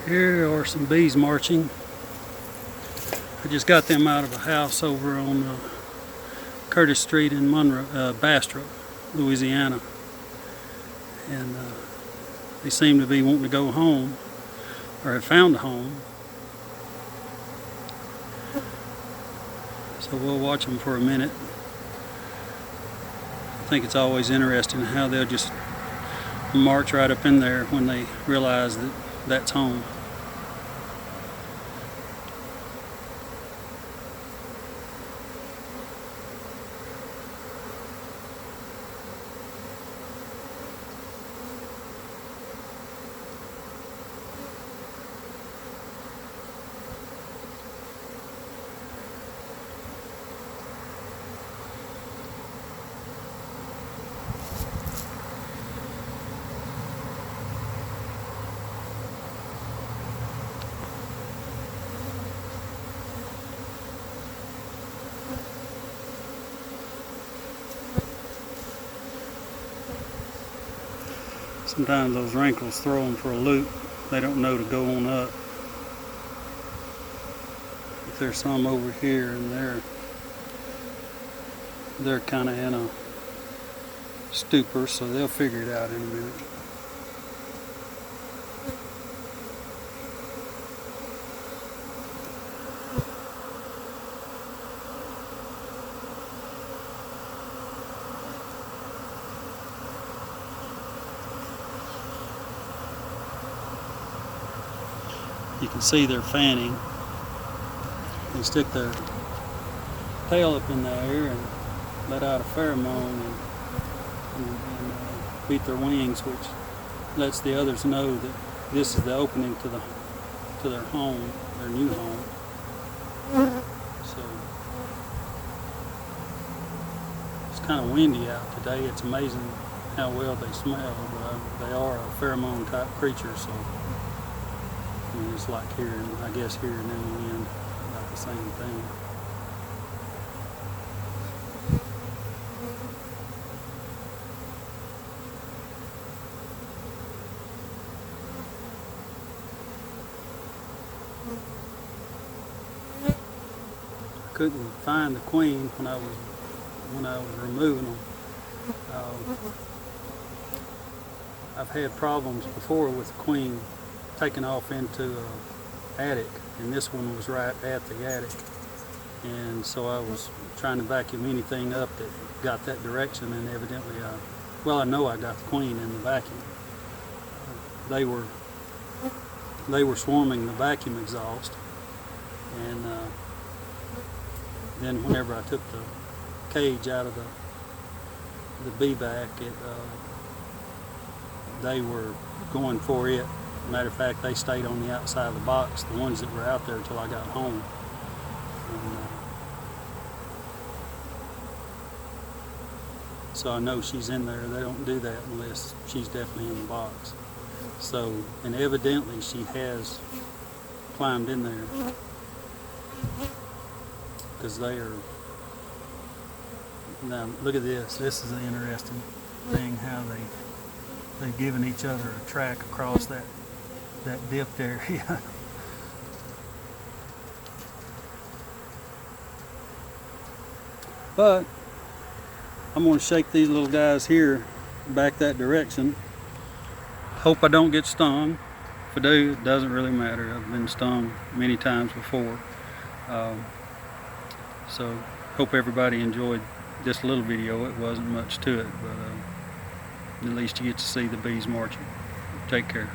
Here are some bees marching. I just got them out of a house over on Curtis Street in Bastrop, Louisiana. And they seem to be wanting to go home, or have found a home. So we'll watch them for a minute. I think it's always interesting how they'll just march right up in there when they realize that that's home. Sometimes those wrinkles throw them for a loop. They don't know to go on up. If there's some over here, and they're kind of in a stupor, so they'll figure it out in a minute. You can see they're fanning. They stick their tail up in the air and let out a pheromone and beat their wings, which lets the others know that this is the opening to their home, their new home. So it's kind of windy out today. It's amazing how well they smell, but they are a pheromone type creature, so it's like hearing, I guess, hearing in the wind, about the same thing. I couldn't find the queen when I was removing them. I've had problems before with the queen taken off into an attic, and this one was right at the attic, and so I was trying to vacuum anything up that got that direction, and evidently I know I got the queen in the vacuum. They were swarming the vacuum exhaust, and then whenever I took the cage out of the bee vac, they were going for it. Matter of fact, they stayed on the outside of the box, the ones that were out there, until I got home. And, so I know she's in there. They don't do that unless she's definitely in the box. So, and evidently she has climbed in there, because they are. Now look at this. This is an interesting thing, how they've given each other a track across that dipped area. But I'm going to shake these little guys here back that direction. Hope I don't get stung. If I do, it doesn't really matter. I've been stung many times before. So hope everybody enjoyed this little video. It wasn't much to it, but at least you get to see the bees marching. Take care.